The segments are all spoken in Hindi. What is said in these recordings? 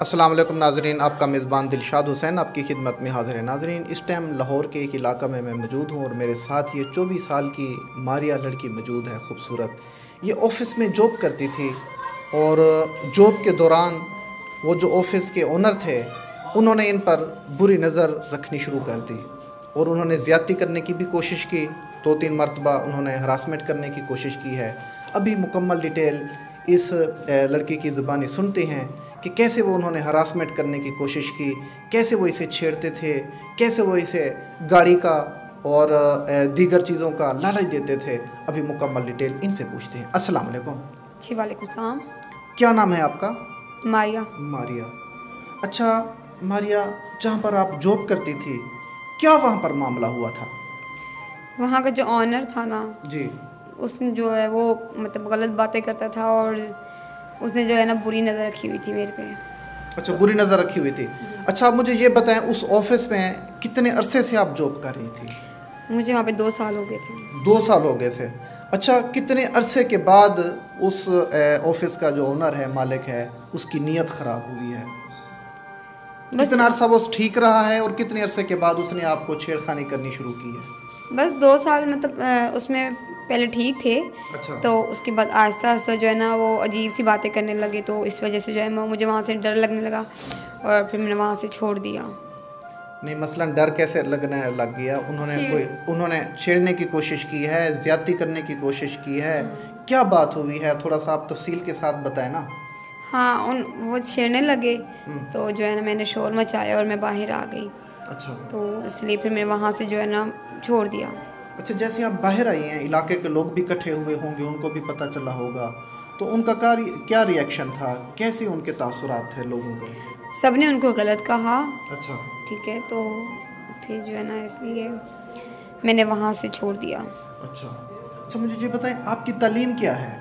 अस्सलाम वालेकुम नाज़रीन, आपका मेज़बान दिलशाद हुसैन आपकी खिदमत में हाज़िर है। नाज़रीन, इस टाइम लाहौर के एक इलाका में मैं मौजूद हूँ और मेरे साथ ये 24 साल की मारिया लड़की मौजूद है, खूबसूरत। ये ऑफ़िस में जॉब करती थी और जॉब के दौरान वो जो ऑफ़िस के ओनर थे उन्होंने इन पर बुरी नज़र रखनी शुरू कर दी और उन्होंने ज़्यादती करने की भी कोशिश की। 2-3 मरतबा उन्होंने हरासमेंट करने की कोशिश की है। अभी मुकम्मल डिटेल इस लड़की की ज़ुबानी सुनते हैं कि कैसे वो उन्होंने हरासमेंट करने की कोशिश की, कैसे वो इसे छेड़ते थे, कैसे वो इसे गाड़ी का और दीगर चीज़ों का लालच देते थे। अभी मुकम्मल डिटेल इनसे पूछते हैं। अस्सलाम वालेकुम। जी वालेकुम सलाम। क्या नाम है आपका? मारिया। मारिया। अच्छा मारिया, जहाँ पर आप जॉब करती थी क्या वहाँ पर मामला हुआ था? वहाँ का जो ऑनर था ना जी। उसने जो है वो मतलब गलत बातें करता था और उसने जो है ना बुरी नज़र रखी हुई थी मेरे पे। अच्छा, बुरी नज़र रखी हुई थी। अच्छा, आप मुझे ये बताएं, उस ऑफिस में कितने अरसे से आप जॉब कर रही थी? मुझे वहाँ पे 2 साल हो गए थे। 2 साल हो गए थे। अच्छा, कितने अरसे के बाद उस ऑफिस का जो ओनर है, मालिक है, उसकी नीयत ख़राब हुई है? बस कितना अरसा वो ठीक रहा है और कितने अरसे के बाद उसने आपको छेड़खानी करनी शुरू की है? बस 2 साल मतलब उसमें पहले ठीक थे। अच्छा। तो उसके बाद आहिस्ता आहिस्ता जो है ना वो अजीब सी बातें करने लगे, तो इस वजह से जो है मुझे वहाँ से डर लगने लगा और फिर मैंने वहाँ से छोड़ दिया। नहीं, मसलन डर कैसे लगने लग गया? उन्होंने छेड़ने की कोशिश की है, ज़्यादती करने की कोशिश की है? क्या बात हुई है, थोड़ा सा आप तफसील के साथ बताएं ना। हाँ, वो छेड़ने लगे तो जो है ना मैंने शोर मचाया और मैं बाहर आ गई। अच्छा। तो इसलिए फिर मैं वहाँ से जो है ना छोड़ दिया। अच्छा, जैसे आप बाहर आई हैं, इलाके के लोग भी इकट्ठे हुए होंगे, उनको भी पता चला होगा, तो उनका क्या रिएक्शन था? कैसे उनके तासुरात थे लोगों के? सब ने उनको गलत कहा। अच्छा। ठीक है, तो फिर जो है ना इसलिए मैंने वहाँ से छोड़ दिया। अच्छा। अच्छा, मुझे ये बताएं, आपकी तालीम क्या है?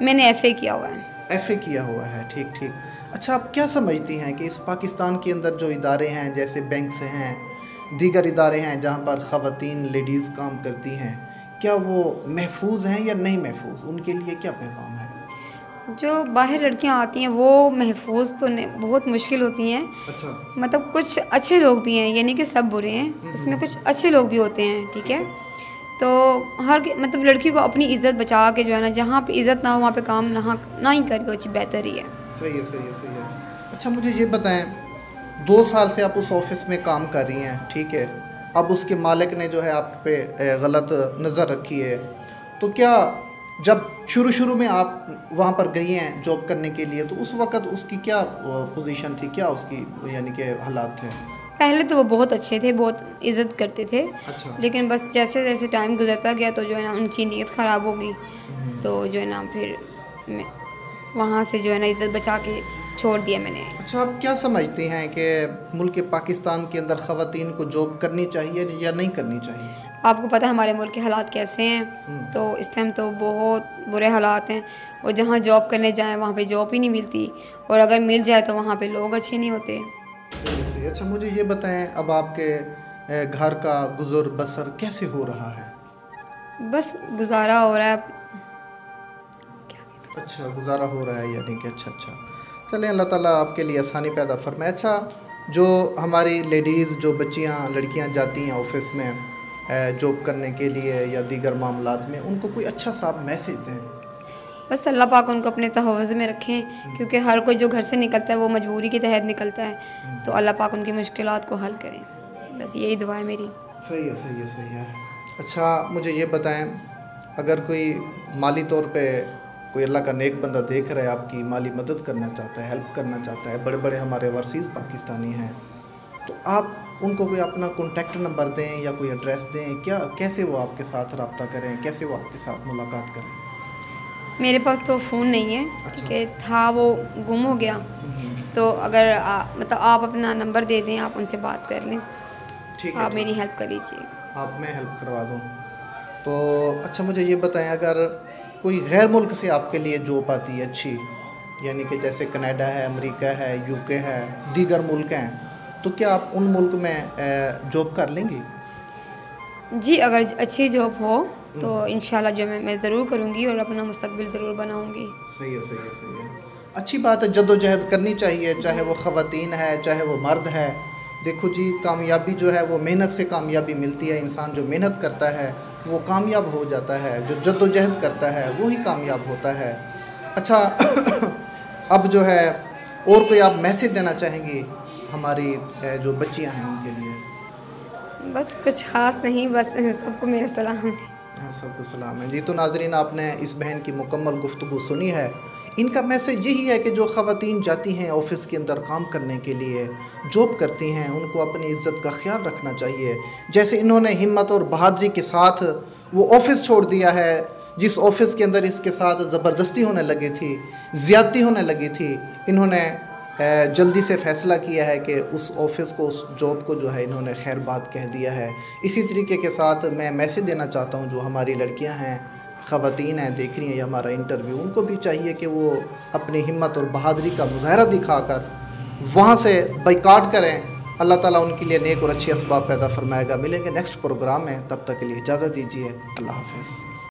मैंने FA किया हुआ है। FA किया हुआ है, ठीक ठीक। अच्छा, आप क्या समझती हैं कि इस पाकिस्तान के अंदर जो इदारे हैं, जैसे बैंक्स हैं, दीगर इदारे हैं जहाँ पर ख़वातीन लेडीज़ काम करती हैं, क्या वो महफूज हैं या नहीं महफूज? उनके लिए क्या पैगाम है? जो बाहर लड़कियां आती हैं वो महफूज तो नहीं, बहुत मुश्किल होती हैं। अच्छा। मतलब कुछ अच्छे लोग भी हैं, यानी कि सब बुरे हैं, उसमें कुछ अच्छे लोग भी होते हैं। ठीक है, तो हर मतलब लड़की को अपनी इज़्ज़त बचा के जो है ना, जहाँ पे इज़्ज़त ना हो वहाँ पे काम ना ही करे तो अच्छी बेहतर ही है। सही है, सही है, सही है। अच्छा, मुझे ये बताएं, 2 साल से आप उस ऑफिस में काम कर रही हैं, ठीक है। अब उसके मालिक ने जो है आप पे गलत नज़र रखी है, तो क्या जब शुरू में आप वहाँ पर गई हैं जॉब करने के लिए, तो उस वक़्त उसकी क्या पोजीशन थी, क्या उसकी यानी कि हालात थे? पहले तो वो बहुत अच्छे थे, बहुत इज़्ज़त करते थे। अच्छा। लेकिन बस जैसे जैसे टाइम गुजरता गया तो जो है ना उनकी नीयत ख़राब हो गई। तो जो है ना फिर मैं वहाँ से जो है ना इज़्ज़त बचा के छोड़ दिया मैंने। अच्छा, आप क्या समझती हैं कि मुल्क पाकिस्तान के अंदर ख़वातीन को जॉब करनी चाहिए या नहीं करनी चाहिए? आपको पता है हमारे मुल्क के हालात कैसे हैं, तो इस टाइम तो बहुत बुरे हालात हैं। और जहाँ जॉब करने जाएं वहाँ पे जॉब ही नहीं मिलती, और अगर मिल जाए तो वहाँ पे लोग अच्छे नहीं होते। सही सही। अच्छा, मुझे ये बताएं, अब आपके घर का गुज़र बसर कैसे हो रहा है? बस गुजारा हो रहा है। अच्छा, गुज़ारा हो रहा है यानी कि। अच्छा अच्छा, चलें, अल्लाह ताला आपके लिए आसानी पैदा फरमाए। अच्छा, जो हमारी लेडीज़, जो बच्चियाँ लड़कियाँ जाती हैं ऑफिस में जॉब करने के लिए या दीगर मामलात में, उनको कोई अच्छा सा मैसेज दें। बस अल्लाह पाक उनको अपने तहफ़्फ़ुज़ में रखें, क्योंकि हर कोई जो घर से निकलता है वो मजबूरी के तहत निकलता है। तो अल्लाह पाक उनकी मुश्किलात को हल करें, बस यही दुआ है मेरी। सही है, सही है, सही है। अच्छा, मुझे ये बताएं, अगर कोई माली तौर पे कोई अल्लाह का नेक बंदा देख रहा है, आपकी माली मदद करना चाहता है, हेल्प करना चाहता है, बड़े बड़े हमारे ओवरसीज़ पाकिस्तानी हैं, तो आप उनको कोई अपना कॉन्टैक्ट नंबर दें या कोई एड्रेस दें, क्या कैसे वो आपके साथ रब्ता करें, कैसे वो आपके साथ मुलाकात करें? मेरे पास तो फ़ोन नहीं है। अच्छा। ठीक है, था वो गुम हो गया। तो अगर मतलब आप अपना नंबर दे दें, आप उनसे बात कर लें, ठीक है, आप ठीक मेरी है। हेल्प कर लीजिएगा। आप मैं हेल्प करवा दूँ तो। अच्छा, मुझे ये बताएं, अगर कोई गैर मुल्क से आपके लिए जॉब आती है अच्छी, यानी कि जैसे कनाडा है, अमेरिका है, UK है, दीगर मुल्क हैं, तो क्या आप उन मुल्क में जॉब कर लेंगी? जी, अगर अच्छी जॉब हो तो इंशाल्लाह जो मैं ज़रूर करूँगी और अपना मुस्तकबिल ज़रूर बनाऊँगी। सही है, सही है, सही है। अच्छी बात है, जद्दोजहद करनी चाहिए, चाहे वो ख़वातीन है चाहे वो मर्द है। देखो जी, कामयाबी जो है वो मेहनत से कामयाबी मिलती है। इंसान जो मेहनत करता है वो कामयाब हो जाता है, जो जद्दोजहद करता है वो ही कामयाब होता है। अच्छा अब जो है और कोई आप मैसेज देना चाहेंगी हमारी जो बच्चियां हैं उनके लिए? बस कुछ ख़ास नहीं, बस सबको मेरा सलाम है। हाँ, सबको सलाम है जी। तो नाज़रीन, आपने इस बहन की मुकम्मल गुफ्तगू सुनी है। इनका मैसेज यही है कि जो ख़वातीन जाती हैं ऑफ़िस के अंदर काम करने के लिए, जॉब करती हैं, उनको अपनी इज़्ज़त का ख्याल रखना चाहिए। जैसे इन्होंने हिम्मत और बहादुरी के साथ वो ऑफ़िस छोड़ दिया है, जिस ऑफ़िस के अंदर इसके साथ ज़बरदस्ती होने लगी थी, ज़्यादती होने लगी थी, इन्होंने जल्दी से फ़ैसला किया है कि उस ऑफ़िस को, उस जॉब को जो है इन्होंने खैर बात कह दिया है। इसी तरीके के साथ मैं मैसेज देना चाहता हूँ जो हमारी लड़कियाँ हैं, ख़वातीन हैं, देख रही हैं ये हमारा इंटरव्यू, उनको भी चाहिए कि वो अपनी हिम्मत और बहादुरी का मुज़ाहरा दिखाकर वहाँ से बाइकाट करें। अल्लाह ताला उनके लिए नेक और अच्छे असबाब पैदा फरमाएगा। मिलेंगे नेक्स्ट प्रोग्राम में, तब तक के लिए इजाज़त दीजिए। अल्लाह हाफ़िज़।